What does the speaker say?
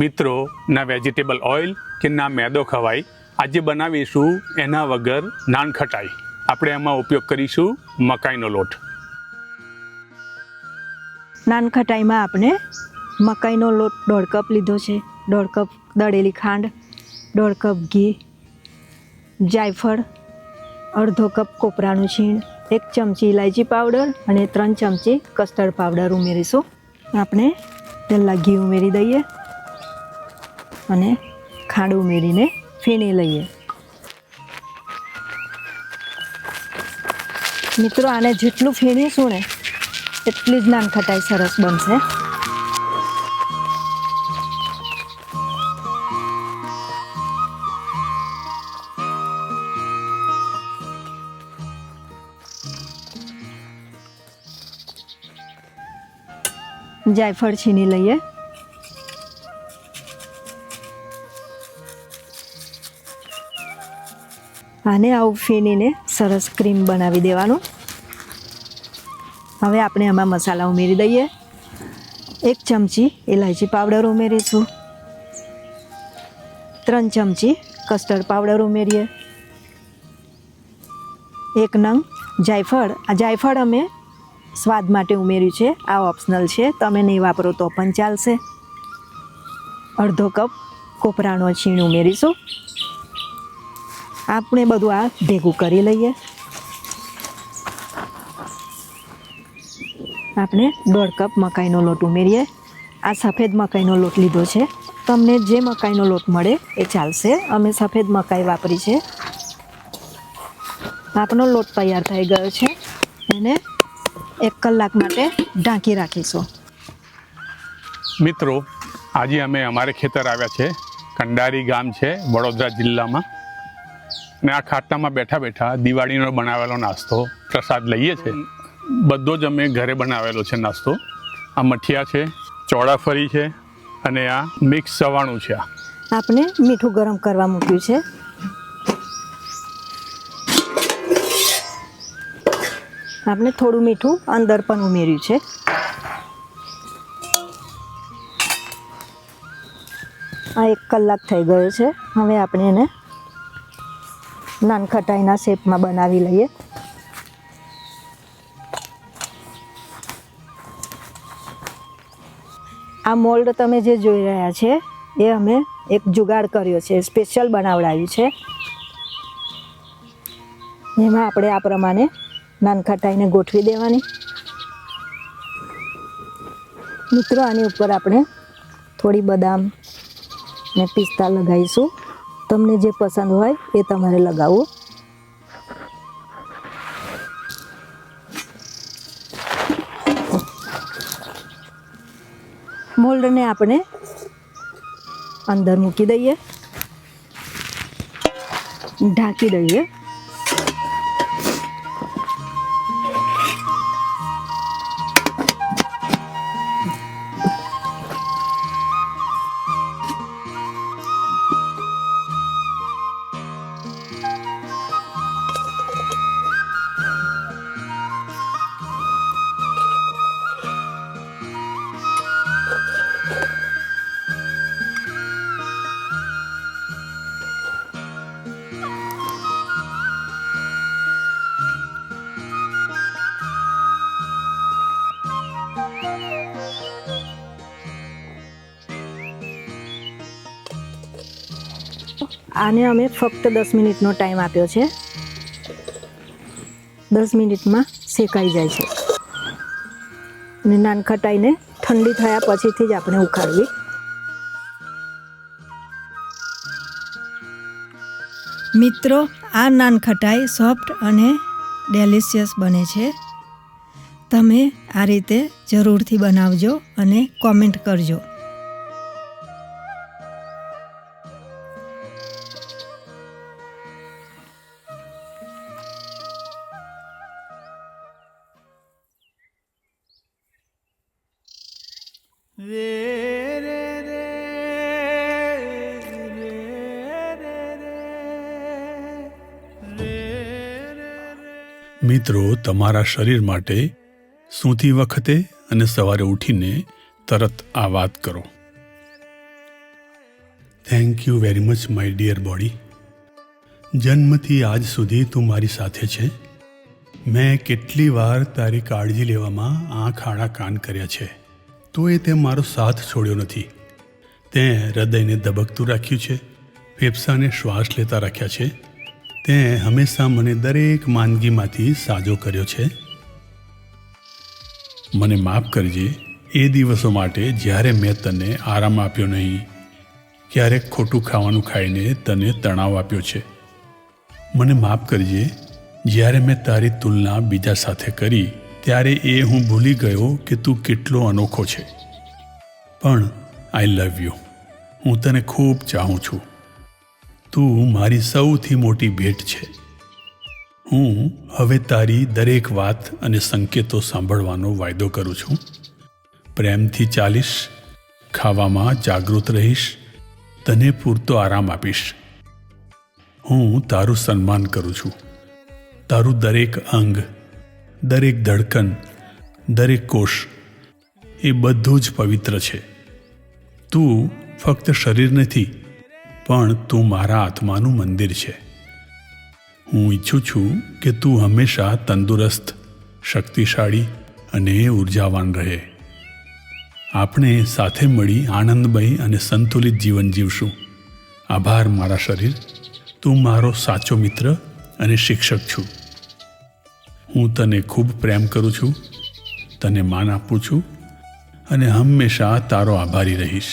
મિત્રો, ના vegetable oil કે ના મેદો ખવાય. આજે બનાવીશું એના વગર નાન ખટાઈ. આપણે એમાં ઉપયોગ કરીશું મકાઈનો લોટ. નાન ખટાઈમાં આપણે મકાઈનો લોટ 1.5 કપ લીધો છે, 1.5 કપ દળેલી ખાંડ, 1.5 કપ ઘી, જાયફળ, 1/2 કપ કોપરાનું છીણ, 1 ચમચી ઇલાયચી પાવડર અને 3 ચમચી કસ્ટર્ડ પાવડર ઉમેરીશું. આપણે પહેલાં ઘી ઉમેરી દઈએ અને ખાંડ ઉમેરીને ફેણી લઈએ. મિત્રો, આને જેટલું ફેણીશું ને એટલી જ નાન ખટાઈ સરસ બનશે. જાયફળ છીની લઈએ. આને આવું ફેણીને સરસ ક્રીમ બનાવી દેવાનું. હવે આપણે આમાં મસાલા ઉમેરી દઈએ. 1 ચમચી ઇલાયચી પાવડર ઉમેરીશું, 3 ચમચી કસ્ટર્ડ પાવડર ઉમેરીએ, 1 નંગ જાયફળ. આ જાયફળ અમે સ્વાદ માટે ઉમેર્યું છે, આ ઓપ્શનલ છે, તમે નહીં વાપરો તો પણ ચાલશે. 1/2 કપ કોપરાનો છીણ ઉમેરીશું. આપણે બધું આ ભેગું કરી લઈએ. આપણે 1.5 કપ મકાઈનો લોટ ઉમેરીએ. આ સફેદ મકાઈનો લોટ લીધો છે, તમને જે મકાઈનો લોટ મળે એ ચાલશે. અમે સફેદ મકાઈ વાપરી છે. આપણો લોટ તૈયાર થઈ ગયો છે. એને 1 કલાક માટે ઢાંકી રાખીશું. મિત્રો, આજે અમે અમારે ખેતર આવ્યા છે. કંડારી ગામ છે, વડોદરા જિલ્લામાં. ને આ ખાટામાં બેઠા બેઠા દિવાળીનો બનાવેલો નાસ્તો પ્રસાદ લઈએ છીએ. બધો જ અમે ઘરે બનાવેલો છે નાસ્તો. આ મઠિયા છે, ચોળાફળી છે અને આ મિક્સ સવાણું છે. આપણે મીઠું ગરમ કરવા મૂક્યું છે. આપણે થોડું મીઠું અંદર પણ ઉમેર્યું છે. આ 1 કલાક થઈ ગયો છે. હવે આપણે એને નાન ખટાઈના શેપમાં બનાવી લઈએ. આ મોલ્ડ તમે જે જોઈ રહ્યા છે એ અમે એક જુગાડ કર્યો છે, સ્પેશિયલ બનાવડાવ્યું છે. એમાં આપણે આ પ્રમાણે નાન ખટાઈને ગોઠવી દેવાની. મિત્રો, આની ઉપર આપણે થોડી બદામ ને પિસ્તા લગાવીશું. તમને જે પસંદ હોય એ તમારે લગાવવું. મોલ્ડને આપણે અંદર મૂકી દઈએ, ઢાંકી દઈએ. આને અમે ફક્ત 10 મિનિટનો ટાઈમ આપ્યો છે. 10 મિનિટમાં શેકાઈ જાય છે. અને નાન ખટાઈને ઠંડી થયા પછીથી જ આપણે ઉખાડવી. મિત્રો, આ નાન ખટાઈ સોફ્ટ અને ડેલિશિયસ બને છે. તમે આ રીતે જરૂરથી બનાવજો અને કોમેન્ટ કરજો. મિત્રો, તમારા શરીર માટે સૂતી વખતે અને સવારે ઉઠીને તરત આ વાત કરો. Thank you very much my dear body. જન્મથી આજ સુધી તું મારી સાથે છે. મેં કેટલી વાર તારી કાળજી લેવામાં આંખ આડા કાન કર્યા છે, તોય તે મારો સાથ છોડ્યો નથી. તે હૃદયને ધબકતું રાખ્યું છે, ફેફસાને શ્વાસ લેતા રાખ્યા છે. તે હંમેશા મને દરેક માંદગીમાંથી સાજો કર્યો છે. મને માફ કરજે એ દિવસો માટે જ્યારે મેં તને આરામ આપ્યો નહીં, ક્યારેક ખોટું ખાવાનું ખાઈને તને તણાવ આપ્યો છે. મને માફ કરજે જ્યારે મેં તારી તુલના બીજા સાથે કરી ત્યારે એ હું ભૂલી ગયો કે તું કેટલો અનોખો છે. પણ આઈ લવ યુ. હું તને ખૂબ ચાહું છું. તું મારી સૌથી મોટી ભેટ છે. હું હવે તારી દરેક વાત અને સંકેતો સાંભળવાનો વાયદો કરું છું. પ્રેમથી ચાલીશ, ખાવામાં જાગૃત રહીશ, તને પૂરતો આરામ આપીશ. હું તારું સન્માન કરું છું. તારું દરેક અંગ, દરેક ધડકન, દરેક કોષ એ બધું જ પવિત્ર છે. તું ફક્ત શરીર નથી, પણ તું મારા આત્માનું મંદિર છે. હું ઈચ્છું છું કે તું હંમેશા તંદુરસ્ત, શક્તિશાળી અને ઉર્જાવાન રહે. આપણે સાથે મળી આનંદમય અને સંતુલિત જીવન જીવશું. આભાર મારા શરીર. તું મારો સાચો મિત્ર અને શિક્ષક છું. હું તને ખૂબ પ્રેમ કરું છું, તને માન આપું છું અને હંમેશા તારો આભારી રહીશ.